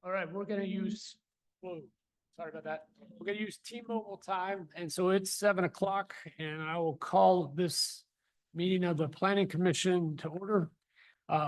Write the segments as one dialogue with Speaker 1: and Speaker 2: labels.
Speaker 1: All right, we're gonna use, whoa, sorry about that. We're gonna use T-Mobile time, and so it's 7 o'clock, and I will call this meeting of the Planning Commission to order.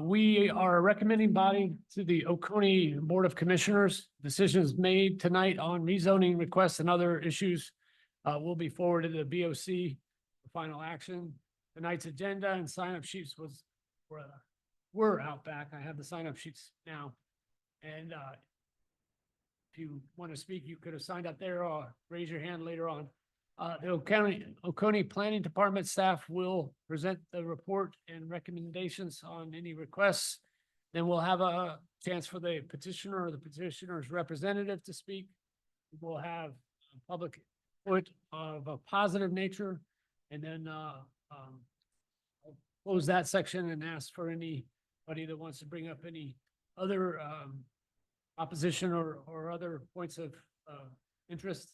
Speaker 1: We are a recommending body to the Oconee Board of Commissioners. Decisions made tonight on rezoning requests and other issues will be forwarded to the BOC for final action. Tonight's agenda and sign-up sheets were out back. I have the sign-up sheets now. And if you want to speak, you could have signed up there or raise your hand later on. The Oconee Planning Department staff will present the report and recommendations on any requests. Then we'll have a chance for the petitioner or the petitioner's representative to speak. We'll have public input of a positive nature, and then I'll close that section and ask for anybody that wants to bring up any other opposition or other points of interest.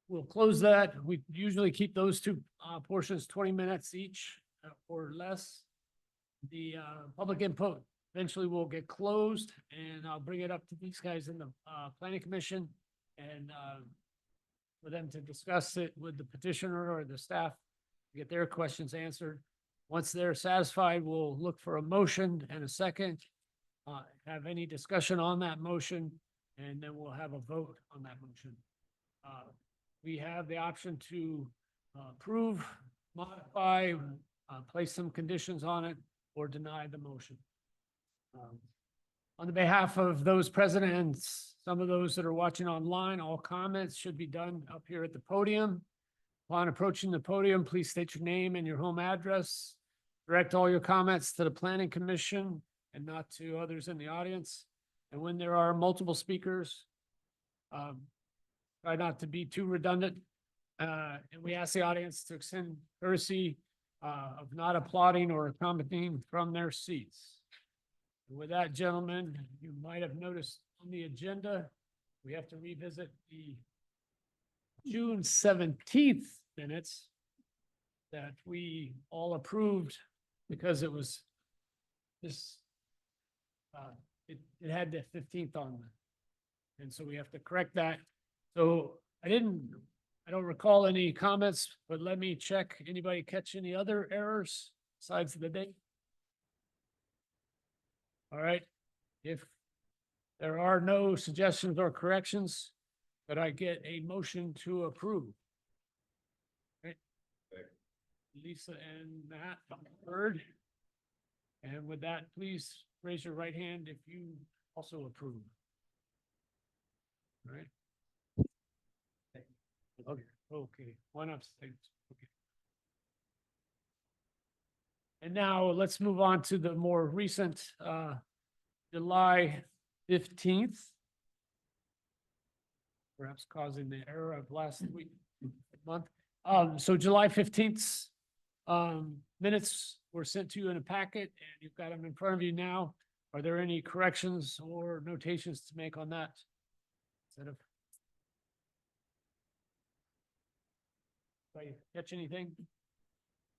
Speaker 1: We'll close that. We usually keep those two portions 20 minutes each or less. The public input eventually will get closed, and I'll bring it up to these guys in the Planning Commission and for them to discuss it with the petitioner or the staff, to get their questions answered. Once they're satisfied, we'll look for a motion and a second. Have any discussion on that motion, and then we'll have a vote on that motion. We have the option to approve, modify, place some conditions on it, or deny the motion. On the behalf of those present and some of those that are watching online, all comments should be done up here at the podium. Upon approaching the podium, please state your name and your home address. Direct all your comments to the Planning Commission and not to others in the audience. And when there are multiple speakers, try not to be too redundant. And we ask the audience to extend courtesy of not applauding or commenting from their seats. And with that, gentlemen, you might have noticed on the agenda, we have to revisit the June 17th minutes that we all approved because it was this, it had the 15th on it. And so we have to correct that. So I don't recall any comments, but let me check. Anybody catch any other errors besides the date? All right. If there are no suggestions or corrections, could I get a motion to approve? Okay. Lisa and Matt heard. And with that, please raise your right hand if you also approve. All right. Okay, one abstain. Okay. And now let's move on to the more recent July 15th. Perhaps causing the error of last week, month. So July 15th minutes were sent to you in a packet, and you've got them in front of you now. Are there any corrections or notations to make on that? Instead of Did I catch anything?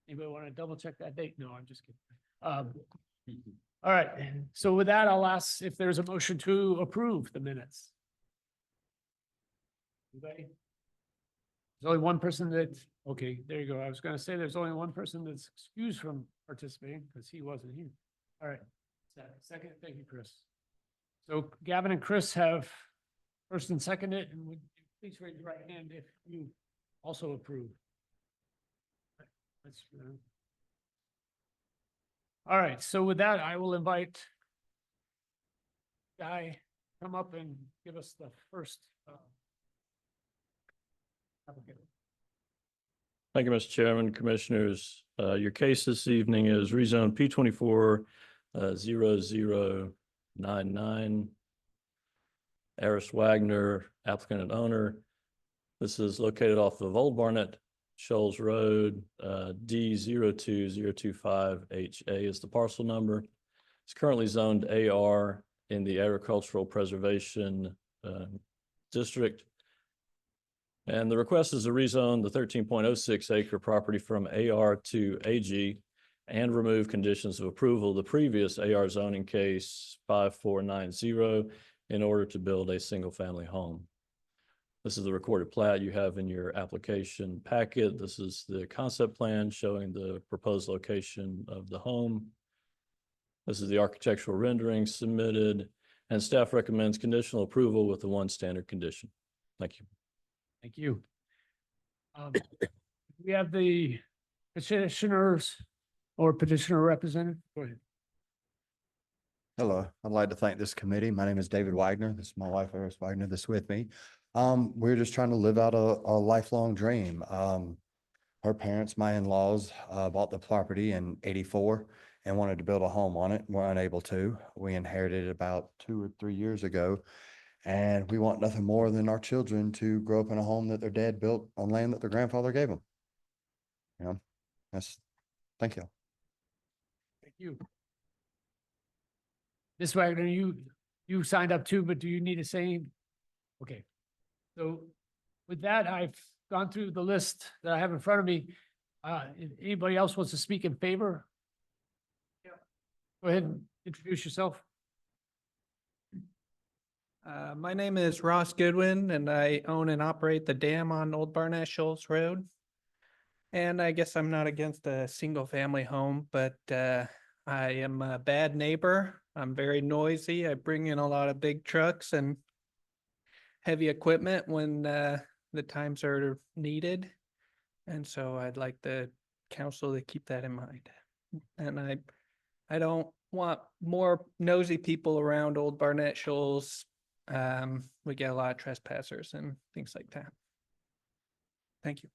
Speaker 1: Anybody want to double check that date? No, I'm just kidding. All right, so with that, I'll ask if there's a motion to approve the minutes. Anybody? There's only one person that, okay, there you go. I was going to say there's only one person that's excused from participating because he wasn't here. All right, second, thank you, Chris. So Gavin and Chris have first and seconded, and would you please raise your right hand if you also approve. That's all right. So with that, I will invite Guy come up and give us the first applicant.
Speaker 2: Thank you, Mr. Chairman, Commissioners. Your case this evening is rezone P24 0099. Eris Wagner, applicant and owner. This is located off of Old Barnett Shoals Road. D02025HA is the parcel number. It's currently zoned AR in the Agricultural Preservation District. And the request is to rezone the 13.06 acre property from AR to AG and remove conditions of approval of the previous AR zoning case 5490 in order to build a single-family home. This is the recorded plat you have in your application packet. This is the concept plan showing the proposed location of the home. This is the architectural rendering submitted, and staff recommends conditional approval with the one standard condition. Thank you.
Speaker 1: Thank you. We have the petitioners or petitioner representative. Go ahead.
Speaker 3: Hello, I'd like to thank this committee. My name is David Wagner. This is my wife, Iris Wagner, that's with me. We're just trying to live out a lifelong dream. Her parents, my in-laws, bought the property in '84 and wanted to build a home on it. We're unable to. We inherited it about 2 or 3 years ago. And we want nothing more than our children to grow up in a home that their dad built on land that their grandfather gave them. You know, thank you.
Speaker 1: Thank you. Ms. Wagner, you signed up too, but do you need to say? Okay. So with that, I've gone through the list that I have in front of me. If anybody else wants to speak in favor? Yeah. Go ahead and introduce yourself.
Speaker 4: My name is Ross Goodwin and I own and operate the dam on Old Barnett Shoals Road. And I guess I'm not against a single family home, but I am a bad neighbor. I'm very noisy. I bring in a lot of big trucks and heavy equipment when the times are needed. And so I'd like the council to keep that in mind. And I don't want more nosy people around Old Barnett Shoals. We get a lot of trespassers and things like that. Thank you.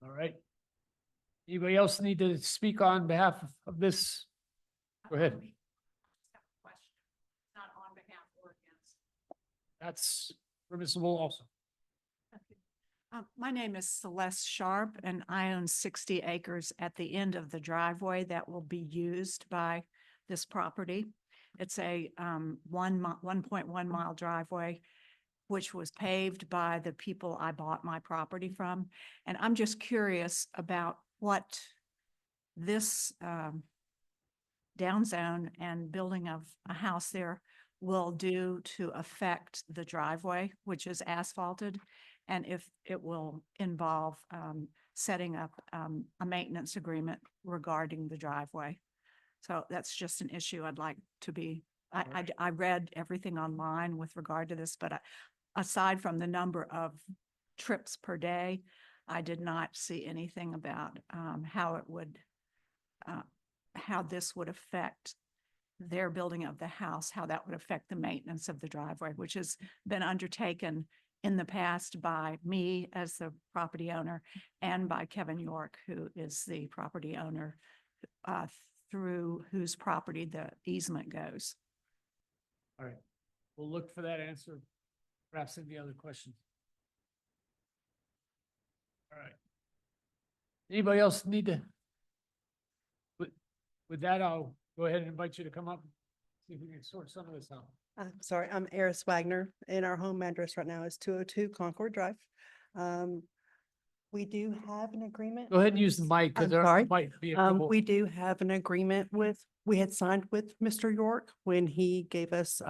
Speaker 1: All right. Anybody else need to speak on behalf of this? Go ahead.
Speaker 5: Not on behalf or against.
Speaker 1: That's permissible also.
Speaker 5: My name is Celeste Sharp and I own 60 acres at the end of the driveway that will be used by this property. It's a 1.1 mile driveway, which was paved by the people I bought my property from. And I'm just curious about what this downzone and building of a house there will do to affect the driveway, which is asphalted, and if it will involve setting up a maintenance agreement regarding the driveway. So that's just an issue I'd like to be, I read everything online with regard to this, but aside from the number of trips per day, I did not see anything about how it would, how this would affect their building of the house, how that would affect the maintenance of the driveway, which has been undertaken in the past by me as the property owner and by Kevin York, who is the property owner through whose property the easement goes.
Speaker 1: All right. We'll look for that answer. Perhaps any other questions? All right. Anybody else need to? With that, I'll go ahead and invite you to come up. See if we can sort some of this out.
Speaker 6: I'm sorry, I'm Iris Wagner, and our home address right now is 202 Concord Drive. We do have an agreement.
Speaker 1: Go ahead and use the mic because
Speaker 6: I'm
Speaker 1: there
Speaker 6: sorry.
Speaker 1: might be a couple.
Speaker 6: We do have an agreement we had signed with Mr. York when he gave us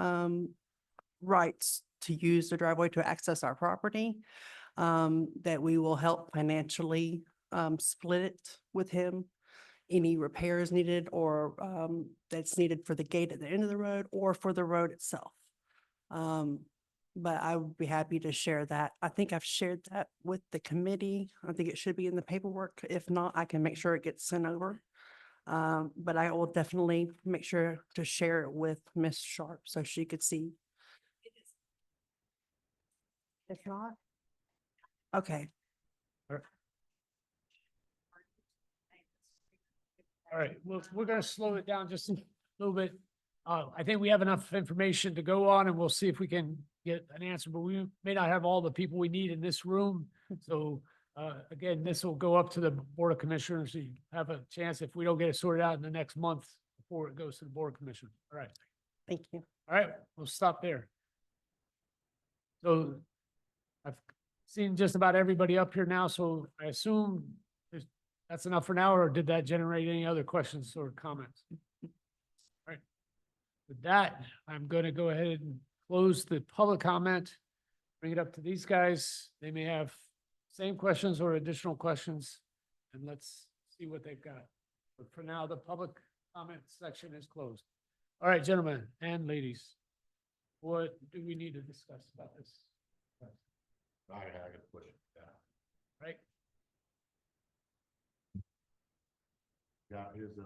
Speaker 6: rights to use the driveway to access our property, that we will help financially split it with him. Any repairs needed or that's needed for the gate at the end of the road or for the road itself. But I would be happy to share that. I think I've shared that with the committee. I think it should be in the paperwork. If not, I can make sure it gets sent over. But I will definitely make sure to share it with Ms. Sharp so she could see. If not, okay.
Speaker 1: All right, well, we're gonna slow it down just a little bit. I think we have enough information to go on and we'll see if we can get an answer, but we may not have all the people we need in this room. So again, this will go up to the Board of Commissioners. So you have a chance if we don't get it sorted out in the next month before it goes to the Board of Commissioners. All right.
Speaker 6: Thank you.
Speaker 1: All right, we'll stop there. So I've seen just about everybody up here now, so I assume that's enough for now, or did that generate any other questions or comments? All right. With that, I'm going to go ahead and close the public comment. Bring it up to these guys. They may have same questions or additional questions. And let's see what they've got. But for now, the public comment section is closed. All right, gentlemen and ladies. What do we need to discuss about this?
Speaker 7: I got a question.
Speaker 1: Right?
Speaker 7: Yeah, is,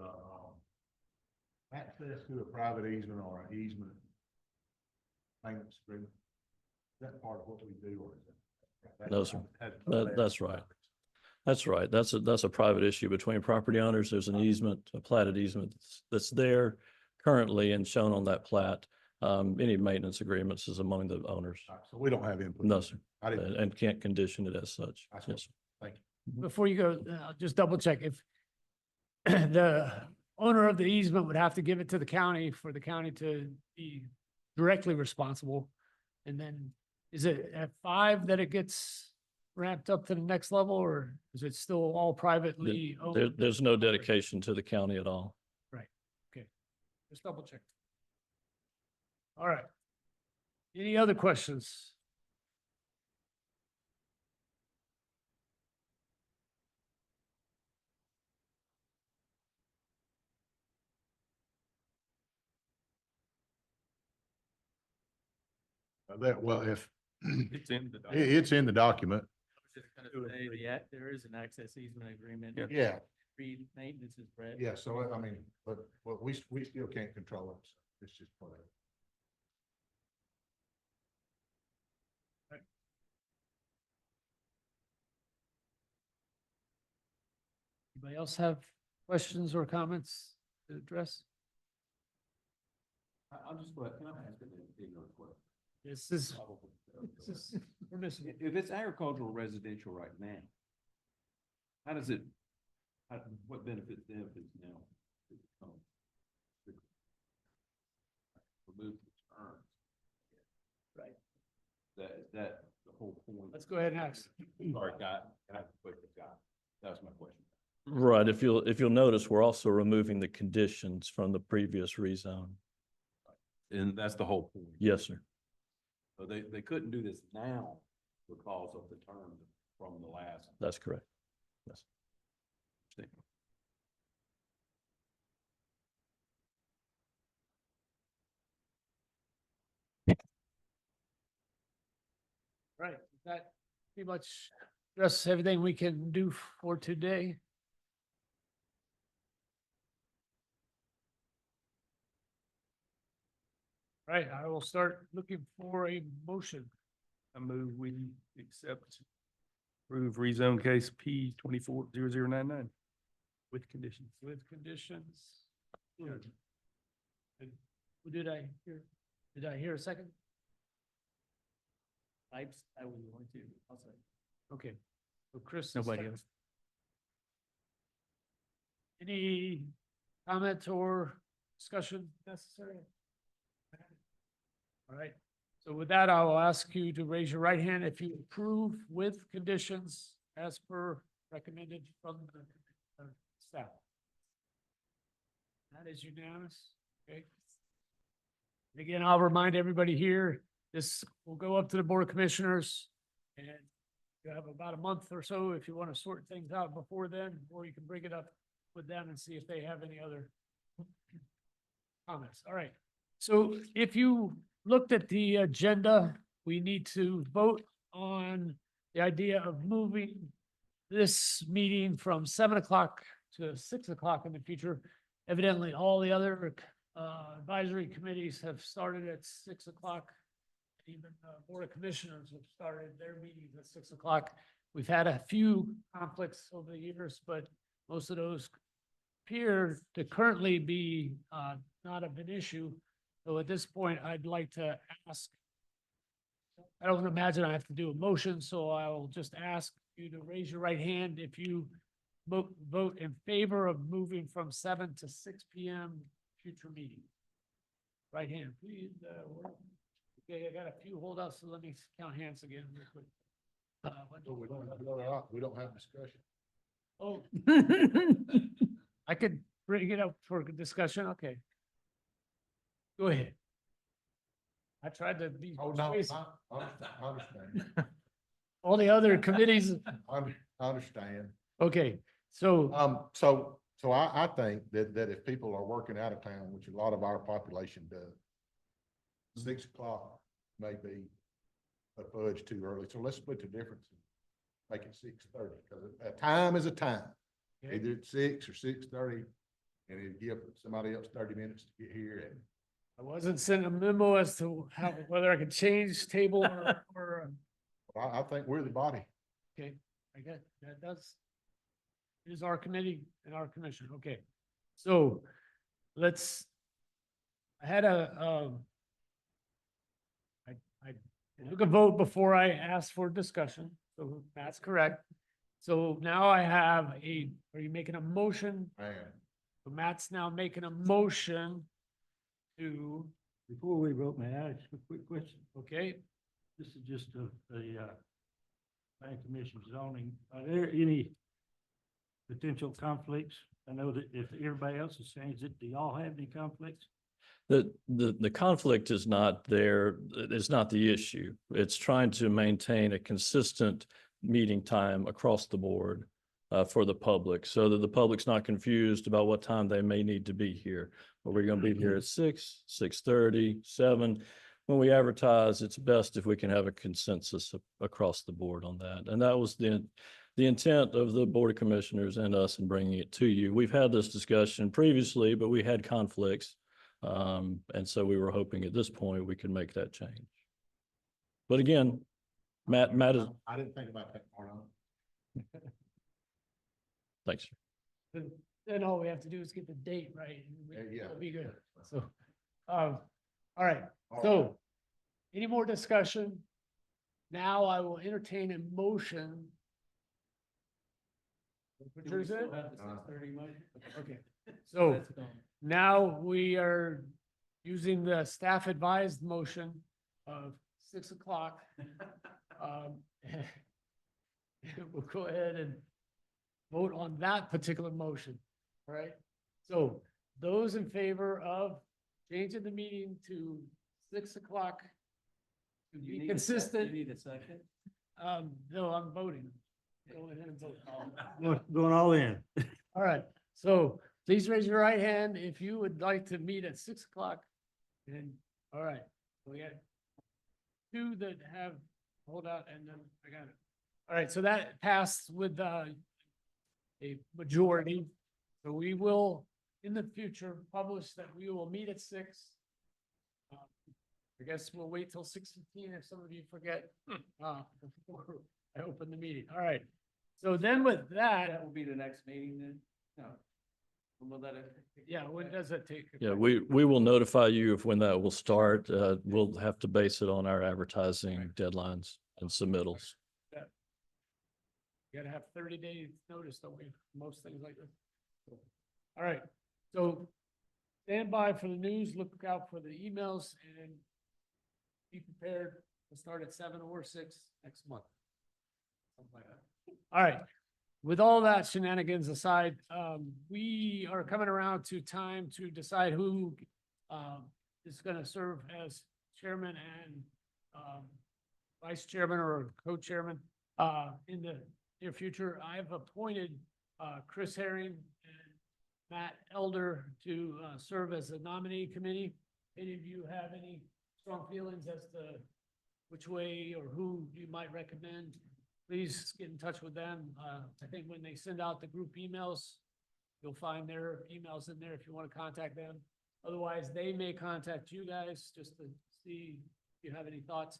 Speaker 7: access to a private easement or an easement maintenance agreement? Is that part of what we do or is it?
Speaker 2: No, sir. That's right. That's right. That's a private issue between property owners. There's an easement, a platted easement that's there currently and shown on that plat. Any maintenance agreements is among the owners.
Speaker 7: All right, so we don't have input.
Speaker 2: No, sir.
Speaker 7: I didn't.
Speaker 2: And can't condition it as such.
Speaker 7: That's
Speaker 2: Yes, sir.
Speaker 7: Thank you.
Speaker 1: Before you go, just double check if the owner of the easement would have to give it to the county for the county to be directly responsible. And then is it at 5 that it gets ramped up to the next level or is it still all privately owned?
Speaker 2: There's no dedication to the county at all.
Speaker 1: Just double check. All right. Any other questions?
Speaker 7: Well, if,
Speaker 8: It's in the.
Speaker 7: it's in the document.
Speaker 8: There is an access easement agreement.
Speaker 7: Yeah,
Speaker 8: Read maintenance is Brett.
Speaker 7: yeah, so I mean, but we still can't control it. So it's just part of it.
Speaker 1: Anybody else have questions or comments to address?
Speaker 9: I'm just, can I ask an ignorant question?
Speaker 1: This is permissible.
Speaker 9: If it's agricultural residential right now, how does it, what benefits them if it's now? Remove the terms.
Speaker 1: Right.
Speaker 9: Is that the whole point?
Speaker 1: Let's go ahead and ask.
Speaker 9: Sorry, Guy, I have a question, Guy. That was my question.
Speaker 2: Right. If you'll notice, we're also removing the conditions from the previous rezone.
Speaker 9: And that's the whole point.
Speaker 2: Yes, sir.
Speaker 9: So they couldn't do this now because of the terms from the last.
Speaker 2: That's correct. Yes.
Speaker 1: Right, that pretty much addresses everything we can do for today. Right, I will start looking for a motion.
Speaker 8: I move we accept, approve rezone case P 240099 with conditions.
Speaker 1: With conditions. Good. And who did I hear? Did I hear a second?
Speaker 8: I was going to, I'll say.
Speaker 1: Okay, so Chris. is
Speaker 8: Nobody
Speaker 1: second.
Speaker 8: else.
Speaker 1: Any comment or discussion necessary? All right, so with that, I will ask you to raise your right hand if you approve with conditions as per recommended from the staff. That is unanimous, okay? And again, I'll remind everybody here, this will go up to the Board of Commissioners and you have about a month or so if you want to sort things out before then, or you can bring it up with them and see if they have any other comments. All right. So if you looked at the agenda, we need to vote on the idea of moving this meeting from 7 o'clock to 6 o'clock in the future. Evidently, all the other advisory committees have started at 6 o'clock. Even Board of Commissioners have started their meetings at 6 o'clock. We've had a few conflicts over the years, but most of those appear to currently be not of an issue. So at this point, I'd like to ask, I don't imagine I have to do a motion, so I will just ask you to raise your right hand if you vote in favor of moving from 7 to 6 p.m. future meeting. Right hand, please. Okay, I got a few holdouts, so let me count hands again real quick.
Speaker 7: So we don't have discussion.
Speaker 1: Oh. I could bring it up for discussion, okay. Go ahead. I tried to be
Speaker 7: Oh, no,
Speaker 1: persuasive.
Speaker 7: I understand.
Speaker 1: All the other committees,
Speaker 7: I understand.
Speaker 1: okay, so,
Speaker 7: So I think that if people are working out of town, which a lot of our population does, 6 o'clock may be a fudge too early. So let's split the difference. Make it 6:30, because a time is a time.
Speaker 1: Okay.
Speaker 7: Either it's 6 or 6:30, and it'll give somebody else 30 minutes to get here. And
Speaker 1: I wasn't sent a memo as to how, whether I could change table
Speaker 7: I think we're the body.
Speaker 1: okay, I get, that does. It is our committee and our commission, okay. So, let's, I had I took a vote before I asked for discussion, so that's correct. So now I have are you making a motion?
Speaker 7: And
Speaker 1: So Matt's now making a motion to,
Speaker 8: Before we vote, may I ask a quick question?
Speaker 1: okay,
Speaker 8: This is just a plan commission zoning. Are there any potential conflicts? I know that if everybody else has changed it, do y'all have any conflicts?
Speaker 2: The conflict is not there, it's not the issue. It's trying to maintain a consistent meeting time across the board for the public, so that the public's not confused about what time they may need to be here. Are we gonna be here at 6, 6:30, 7? When we advertise, it's best if we can have a consensus across the board on that. And that was the intent of the Board of Commissioners and us in bringing it to you. We've had this discussion previously, but we had conflicts. And so we were hoping at this point we could make that change. But again, Matt is,
Speaker 7: I didn't think about that part of it.
Speaker 2: thanks.
Speaker 1: then all we have to do is get the date right. And
Speaker 7: Yeah.
Speaker 1: It'll be good, so, all right, so, any more discussion? Now I will entertain a motion. What is it? Okay, so now we are using the staff advised motion of 6 o'clock. We'll go ahead and vote on that particular motion, all right? So those in favor of changing the meeting to 6 o'clock to be consistent.
Speaker 8: You need a second?
Speaker 1: No, I'm voting. Go ahead and vote.
Speaker 8: Going all in.
Speaker 1: All right, so please raise your right hand if you would like to meet at 6 o'clock. And, all right, we got two that have, hold out, and then I got it. All right, so that passed with a majority. So we will, in the future, publish that we will meet at 6. I guess we'll wait till 6:15 if some of you forget, before I open the meeting. All right. So then with that,
Speaker 8: That will be the next meeting then? No. Will that?
Speaker 1: yeah, when does it take?
Speaker 2: Yeah,
Speaker 1: effect?
Speaker 2: we will notify you of when that will start. We'll have to base it on our advertising deadlines and submittals.
Speaker 1: You gotta have 30 days notice, don't we? Most things like this. All right, so stand by for the news, look out for the emails, and be prepared to start at 7 or 6 next month. Something like that. All right, with all that shenanigans aside, we are coming around to time to decide who is gonna serve as chairman and vice chairman or co-chairman in the near future. I've appointed Chris Herring and Matt Elder to serve as a nominee committee. Any of you have any strong feelings as to which way or who you might recommend? Please get in touch with them. I think when they send out the group emails, you'll find their emails in there if you want to contact them. Otherwise, they may contact you guys just to see if you have any thoughts.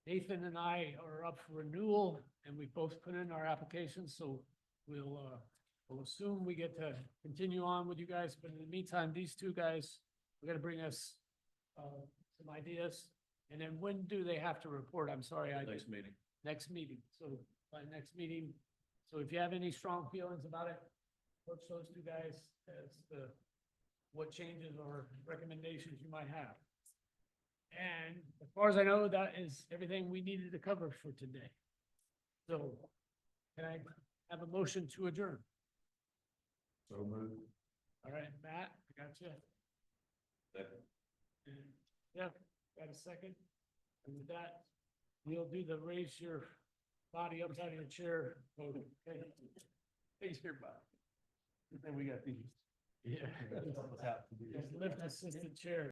Speaker 1: Nathan and I are up for renewal and we both put in our applications, so we'll assume we get to continue on with you guys, but in the meantime, these two guys are gonna bring us some ideas. And then when do they have to report? I'm sorry,
Speaker 2: Next meeting.
Speaker 1: next meeting, so by next meeting. So if you have any strong feelings about it, approach those two guys as to what changes or recommendations you might have. And as far as I know, that is everything we needed to cover for today. So can I have a motion to adjourn?
Speaker 7: So moved.
Speaker 1: All right, Matt, I got you. Yeah, got a second? And with that, you'll do the raise your body up out of your chair. vote, okay?
Speaker 9: Raise your body. Then we got these.
Speaker 1: Yeah. Just lift the assistant chair.